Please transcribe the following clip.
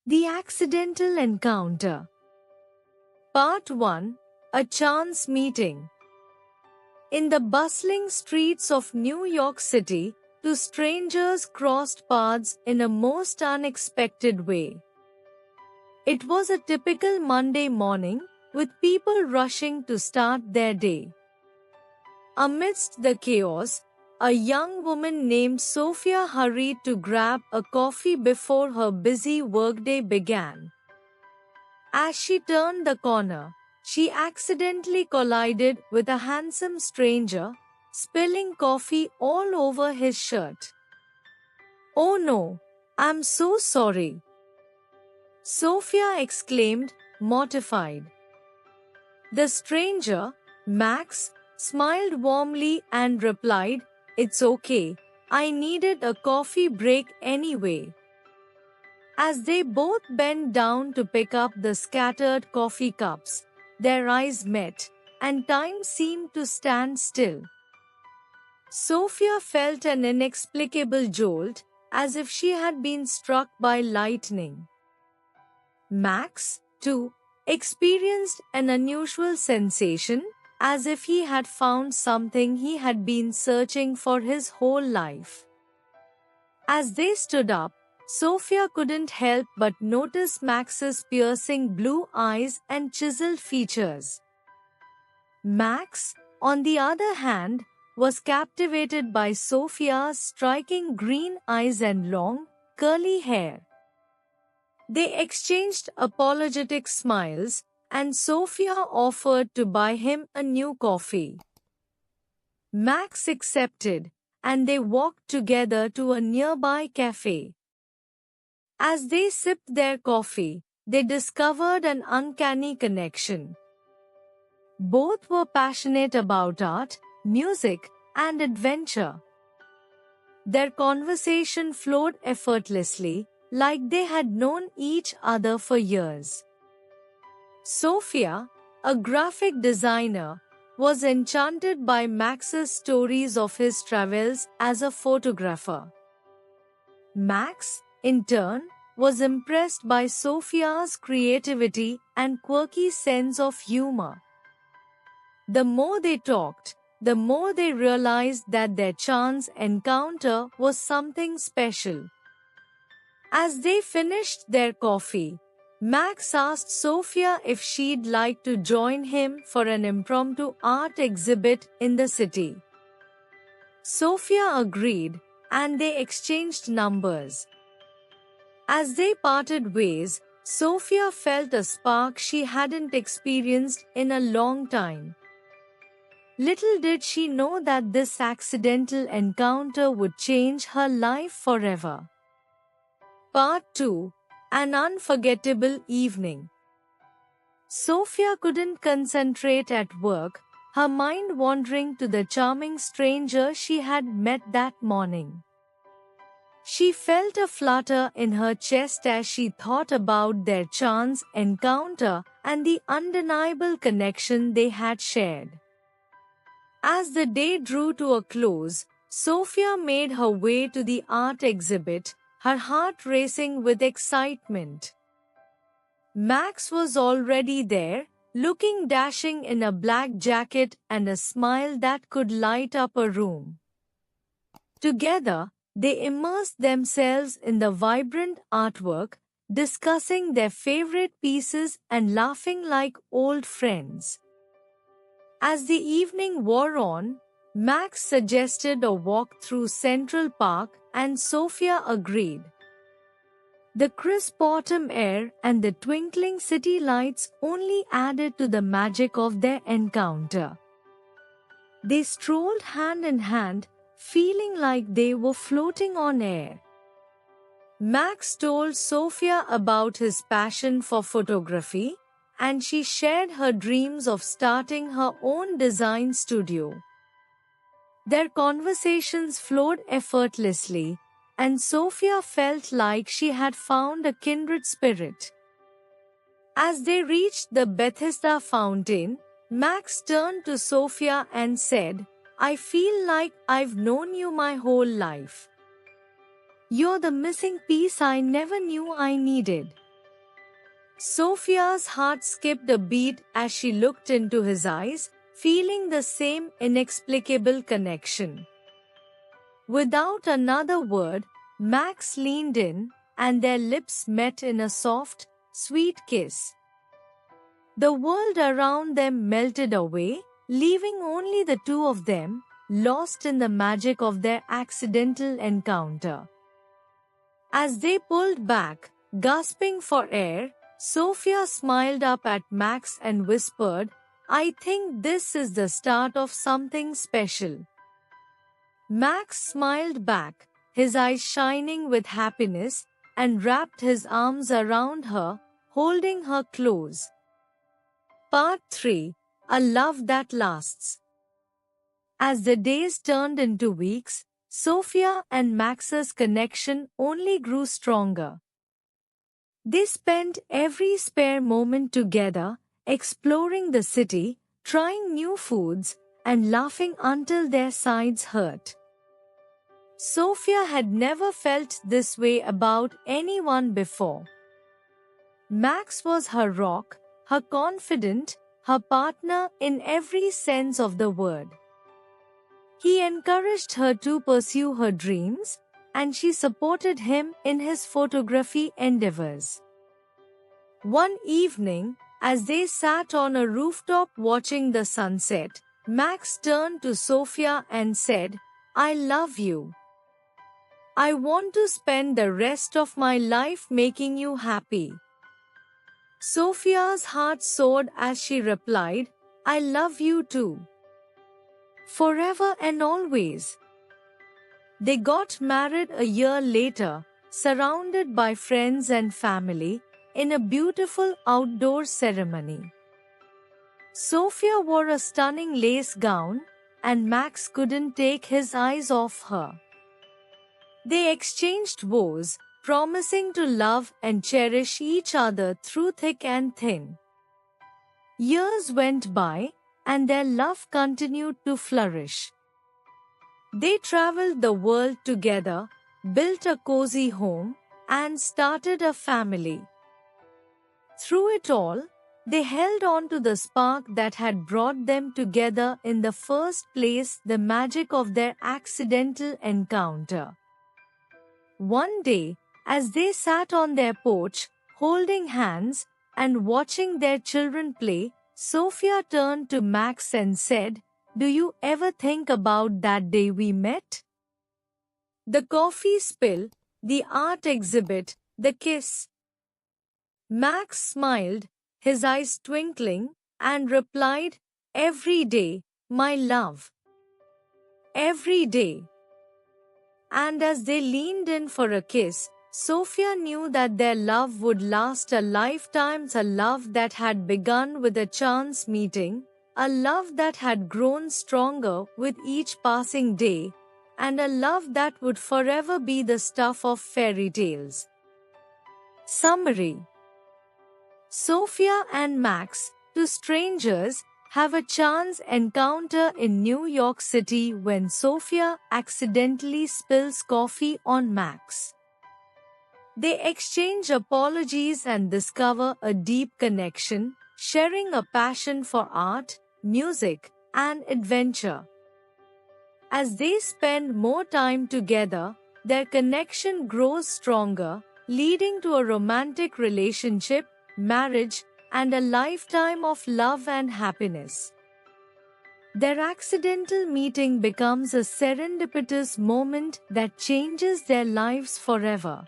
The Accidental Encounter. Part 1. A Chance Meeting. In the bustling streets of New York City, two strangers crossed paths in a most unexpected way. It was a typical Monday morning, with people rushing to start their day. Amidst the chaos, a young woman named Sophia hurried to grab a coffee before her busy workday began. As she turned the corner, she accidentally collided with a handsome stranger, spilling coffee all over his shirt. "Oh no, I'm so sorry," Sophia exclaimed, mortified. The stranger, Max, smiled warmly and replied, "It's okay, I needed a coffee break anyway." As they both bent down to pick up the scattered coffee cups, their eyes met, and time seemed to stand still. Sophia felt an inexplicable jolt, as if she had been struck by lightning. Max, too, experienced an unusual sensation, as if he had found something he had been searching for his whole life. As they stood up, Sophia couldn't help but notice Max's piercing blue eyes and chiseled features. Max, on the other hand, was captivated by Sophia's striking green eyes and long, curly hair. They exchanged apologetic smiles, and Sophia offered to buy him a new coffee. Max accepted, and they walked together to a nearby cafe. As they sipped their coffee, they discovered an uncanny connection. Both were passionate about art, music, and adventure. Their conversation flowed effortlessly, like they had known each other for years. Sophia, a graphic designer, was enchanted by Max's stories of his travels as a photographer. Max, in turn, was impressed by Sophia's creativity and quirky sense of humor. The more they talked, the more they realized that their chance encounter was something special. As they finished their coffee, Max asked Sophia if she'd like to join him for an impromptu art exhibit in the city. Sophia agreed, and they exchanged numbers. As they parted ways, Sophia felt a spark she hadn't experienced in a long time. Little did she know that this accidental encounter would change her life forever. Part 2. An Unforgettable Evening. Sophia couldn't concentrate at work, her mind wandering to the charming stranger she had met that morning. She felt a flutter in her chest as she thought about their chance encounter and the undeniable connection they had shared. As the day drew to a close, Sophia made her way to the art exhibit, her heart racing with excitement. Max was already there, looking dashing in a black jacket and a smile that could light up a room. Together, they immersed themselves in the vibrant artwork, discussing their favorite pieces and laughing like old friends. As the evening wore on, Max suggested a walk through Central Park, and Sophia agreed. The crisp autumn air and the twinkling city lights only added to the magic of their encounter. They strolled hand in hand, feeling like they were floating on air. Max told Sophia about his passion for photography, and she shared her dreams of starting her own design studio. Their conversations flowed effortlessly, and Sophia felt like she had found a kindred spirit. As they reached the Bethesda fountain, Max turned to Sophia and said, "I feel like I've known you my whole life. You're the missing piece I never knew I needed." Sophia's heart skipped a beat as she looked into his eyes, feeling the same inexplicable connection. Without another word, Max leaned in, and their lips met in a soft, sweet kiss. The world around them melted away, leaving only the two of them, lost in the magic of their accidental encounter. As they pulled back, gasping for air, Sophia smiled up at Max and whispered, "I think this is the start of something special." Max smiled back, his eyes shining with happiness, and wrapped his arms around her, holding her close. Part 3. A Love That Lasts. As the days turned into weeks, Sophia and Max's connection only grew stronger. They spent every spare moment together, exploring the city, trying new foods, and laughing until their sides hurt. Sophia had never felt this way about anyone before. Max was her rock, her confidant, her partner in every sense of the word. He encouraged her to pursue her dreams, and she supported him in his photography endeavors. One evening, as they sat on a rooftop watching the sunset, Max turned to Sophia and said, "I love you. I want to spend the rest of my life making you happy." Sophia's heart soared as she replied, "I love you too. Forever and always." They got married a year later, surrounded by friends and family, in a beautiful outdoor ceremony. Sophia wore a stunning lace gown, and Max couldn't take his eyes off her. They exchanged vows, promising to love and cherish each other through thick and thin. Years went by, and their love continued to flourish. They traveled the world together, built a cozy home, and started a family. Through it all, they held on to the spark that had brought them together in the first place, the magic of their accidental encounter. One day, as they sat on their porch, holding hands and watching their children play, Sophia turned to Max and said, "Do you ever think about that day we met? The coffee spill, the art exhibit, the kiss." Max smiled, his eyes twinkling, and replied, "Every day, my love. Every day." And as they leaned in for a kiss, Sophia knew that their love would last a lifetime, a love that had begun with a chance meeting, a love that had grown stronger with each passing day, and a love that would forever be the stuff of fairy tales. Summary: Sophia and Max, two strangers, have a chance encounter in New York City when Sophia accidentally spills coffee on Max. They exchange apologies and discover a deep connection, sharing a passion for art, music, and adventure. As they spend more time together, their connection grows stronger, leading to a romantic relationship, marriage, and a lifetime of love and happiness. Their accidental meeting becomes a serendipitous moment that changes their lives forever.